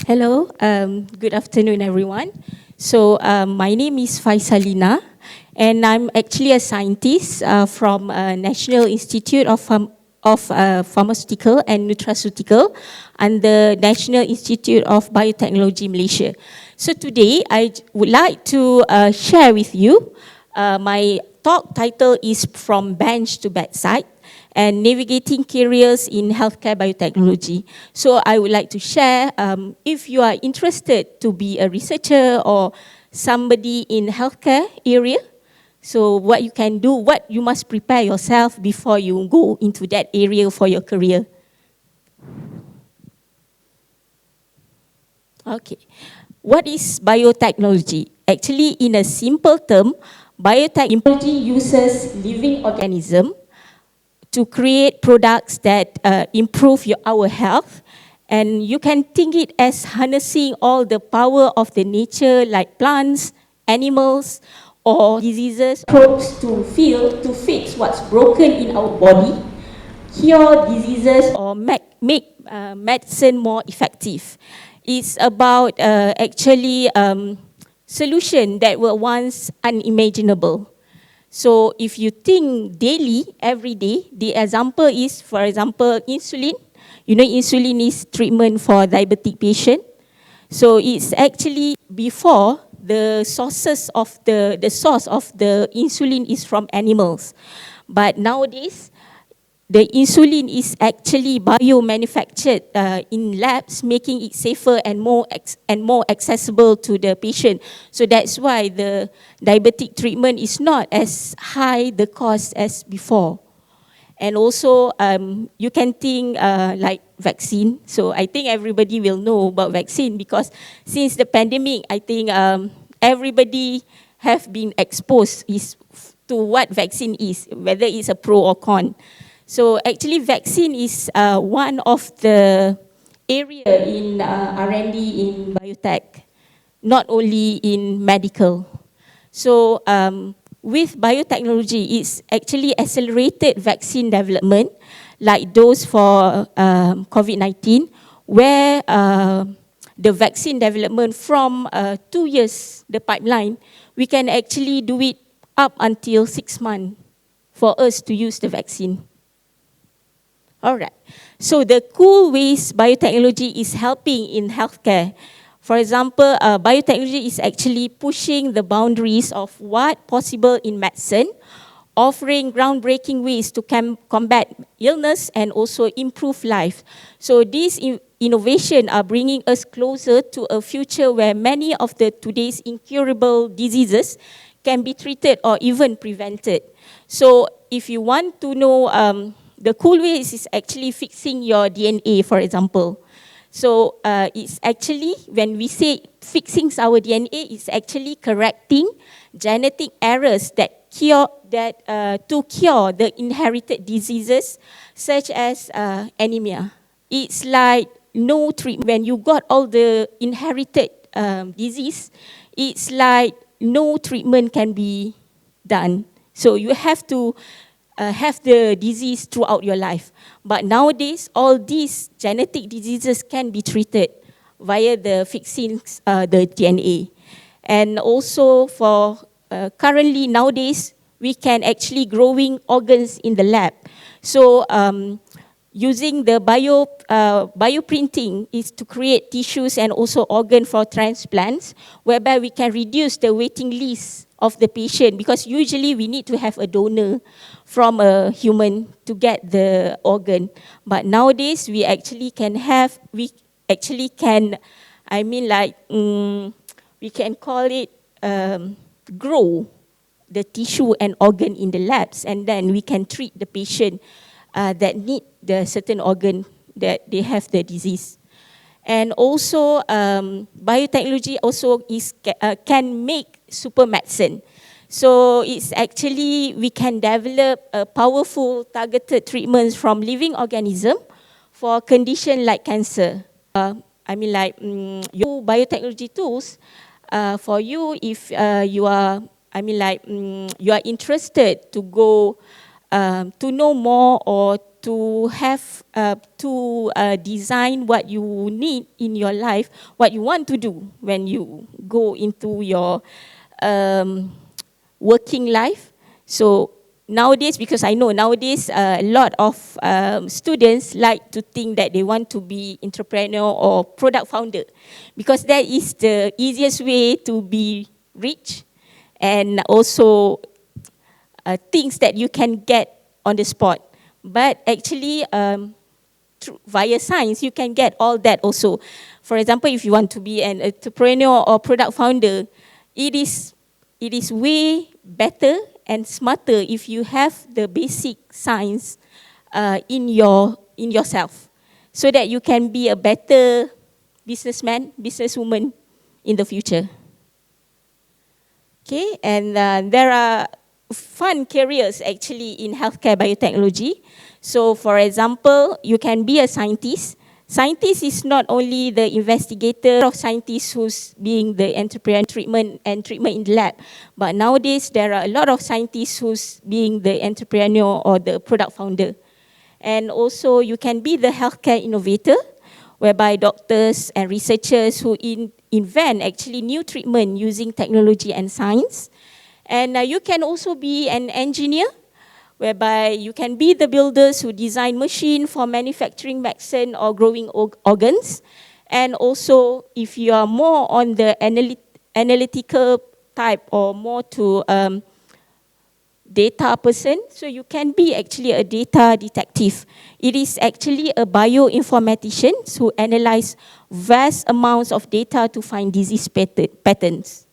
Hello, good afternoon, everyone. So my name is Faisalina, and I'm actually a scientist from National Institute of Pharmaceutical and Nutraceutical and the National Institute of Biotechnology Malaysia. So today I would like to share with you, my talk title is From Bench to Bedside, and navigating careers in healthcare biotechnology. So I would like to share, if you are interested to be a researcher or somebody in healthcare area, so what you can do, what you must prepare yourself before you go into that area for your career. Okay, what is biotechnology? Actually, in a simple term, biotechnology uses living organisms to create products that improve our health. And you can think it as harnessing all the power of the nature like plants, animals, or diseases, probes to fix what's broken in our body, cure diseases, or make medicine more effective. It's about actually solutions that were once unimaginable. So if you think daily, every day, the example is, for example, insulin. You know, insulin is treatment for diabetic patient. So it's actually before the source of the insulin is from animals. But nowadays, the insulin is actually bio-manufactured in labs, making it safer and more accessible to the patient. So that's why the diabetic treatment is not as high the cost as before. And also, you can think like vaccine. So I think everybody will know about vaccine because since the pandemic, I think everybody have been exposed to what vaccine is, whether it's a pro or con. So actually vaccine is one of the area in R&D in biotech, not only in medical. So with biotechnology, it's actually accelerated vaccine development, like those for COVID-19, where the vaccine development from 2 years, the pipeline, we can actually do it up until 6 months for us to use the vaccine. All right. So the cool ways biotechnology is helping in healthcare. For example, biotechnology is actually pushing the boundaries of what possible in medicine, offering groundbreaking ways to combat illness and also improve life. So these innovations are bringing us closer to a future where many of today's incurable diseases can be treated or even prevented. So if you want to know, the cool way is actually fixing your DNA, for example. So it's actually, when we say fixing our DNA, it's actually correcting genetic errors to cure the inherited diseases such as anemia. It's like no treatment. When you got all the inherited disease, it's like no treatment can be done. So you have to have the disease throughout your life. But nowadays, all these genetic diseases can be treated via the fixing the DNA. And also for currently nowadays, we can actually growing organs in the lab. So using the bioprinting is to create tissues and also organ for transplants, whereby we can reduce the waiting list of the patient, because usually we need to have a donor from a human to get the organ. But nowadays we actually can we can call it grow the tissue and organ in the labs, and then we can treat the patient that need the certain organ that they have the disease. And also biotechnology also can make super medicine. So it's actually, we can develop a powerful targeted treatments from living organism for condition like cancer. Your biotechnology tools for you, if you are interested to go to know more or to have to design what you need in your life, what you want to do when you go into your working life. So nowadays, because I know nowadays a lot of students like to think that they want to be entrepreneur or product founder, because that is the easiest way to be rich, and also things that you can get on the spot. But actually, via science, you can get all that also. For example, if you want to be an entrepreneur or product founder, it is way better and smarter if you have the basic science in yourself, so that you can be a better businessman, businesswoman in the future. Okay, and there are fun careers actually in healthcare biotechnology. So for example, you can be a scientist. Scientist is not only the investigator of scientists who's being the entrepreneur treatment in the lab, but nowadays there are a lot of scientists who's being the entrepreneur or the product founder. And also you can be the healthcare innovator, whereby doctors and researchers who invent actually new treatment using technology and science. And you can also be an engineer, whereby you can be the builders who design machine for manufacturing medicine or growing organs. And also, if you are more on the analytical type or more to data person, so you can be actually a data detective. It is actually a bioinformatician who analyze vast amounts of data to find disease patterns.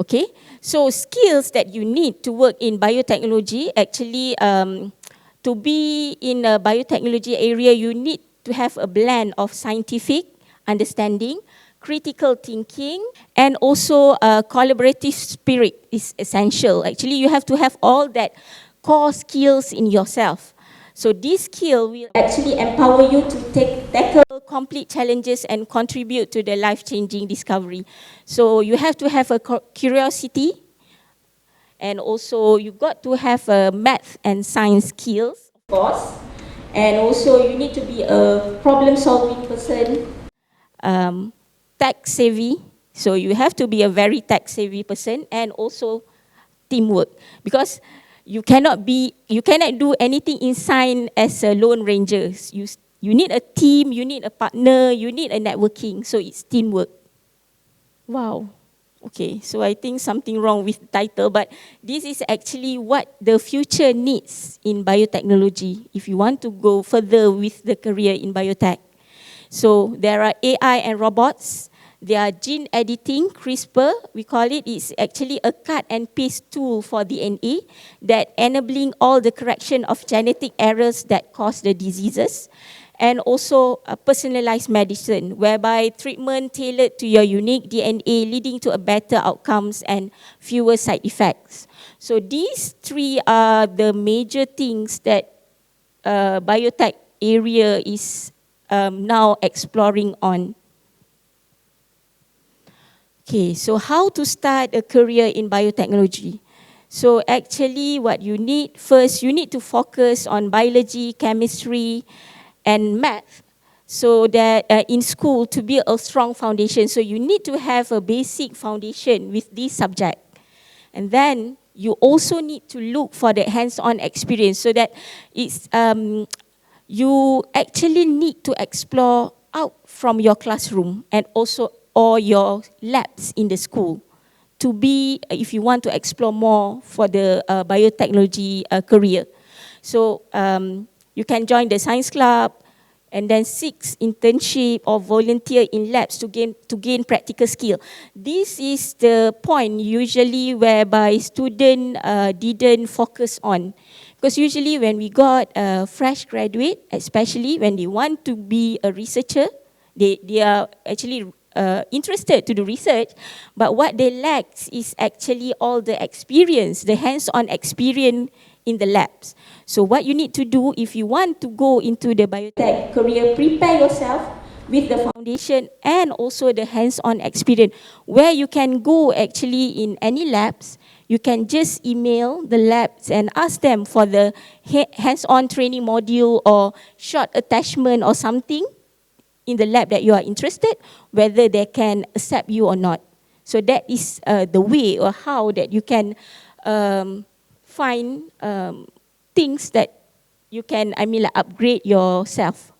Okay, so skills that you need to work in biotechnology, actually to be in a biotechnology area, you need to have a blend of scientific understanding, critical thinking, and also collaborative spirit is essential. Actually, you have to have all that core skills in yourself. So this skill will actually empower you to tackle complete challenges and contribute to the life-changing discovery. So you have to have a curiosity, and also you got to have a math and science skills, of course. And also you need to be a problem-solving person, tech-savvy. So you have to be a very tech-savvy person, and also teamwork, because you cannot do anything in science as a lone ranger. You need a team, you need a partner, you need a networking. So it's teamwork. Wow. Okay, so I think something wrong with the title, but this is actually what the future needs in biotechnology if you want to go further with the career in biotech. So there are AI and robots. There are gene editing, CRISPR, we call it. It's actually a cut and paste tool for DNA that enabling all the correction of genetic errors that cause the diseases. And also personalized medicine, whereby treatment tailored to your unique DNA, leading to a better outcomes and fewer side effects. So these three are the major things that biotech area is now exploring on. Okay, so how to start a career in biotechnology? So actually what you need, first you need to focus on biology, chemistry, and math, so that in school to build a strong foundation. So you need to have a basic foundation with this subject. And then you also need to look for the hands-on experience, so that it's, you actually need to explore out from your classroom and also or your labs in the school to be, if you want to explore more for the biotechnology career. So you can join the science club and then seek internship or volunteer in labs to gain practical skill. This is the point usually whereby students didn't focus on. Because usually when we got a fresh graduate, especially when they want to be a researcher, they are actually interested to do research, but what they lack is actually all the experience, the hands-on experience in the labs. So what you need to do if you want to go into the biotech career, prepare yourself with the foundation and also the hands-on experience, where you can go actually in any labs, you can just email the labs and ask them for the hands-on training module or short attachment or something in the lab that you are interested, whether they can accept you or not. So that is the way or how that you can find things that you can, like upgrade yourself.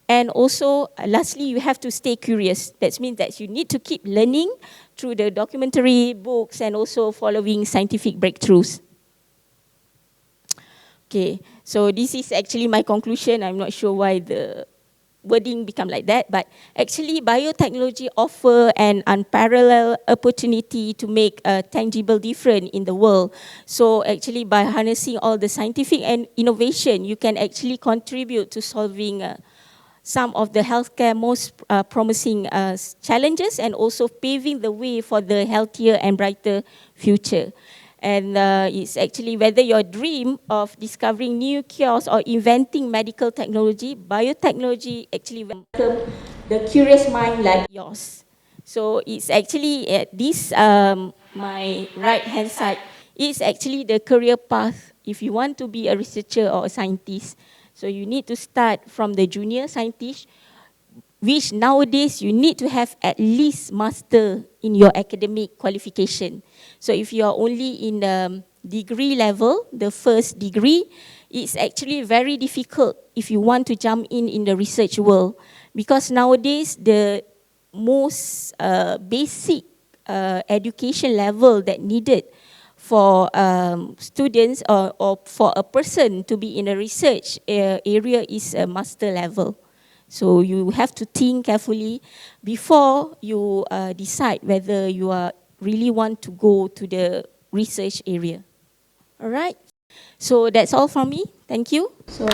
And also, lastly, you have to stay curious. That means that you need to keep learning through the documentary books and also following scientific breakthroughs. Okay, so this is actually my conclusion. I'm not sure why the wording become like that, but actually biotechnology offer an unparalleled opportunity to make a tangible difference in the world. So actually by harnessing all the scientific and innovation, you can actually contribute to solving some of the healthcare most promising challenges and also paving the way for the healthier and brighter future. And it's actually whether your dream of discovering new cures or inventing medical technology, biotechnology actually welcome the curious mind like yours. So it's actually at this, my right hand side, is actually the career path if you want to be a researcher or a scientist. So you need to start from the junior scientist, which nowadays you need to have at least master in your academic qualification. So if you are only in the degree level, the first degree, it's actually very difficult if you want to jump in the research world. Because nowadays the most basic education level that needed for students or for a person to be in a research area is a master level. So you have to think carefully before you decide whether you are really want to go to the research area. All right. So that's all from me. Thank you. So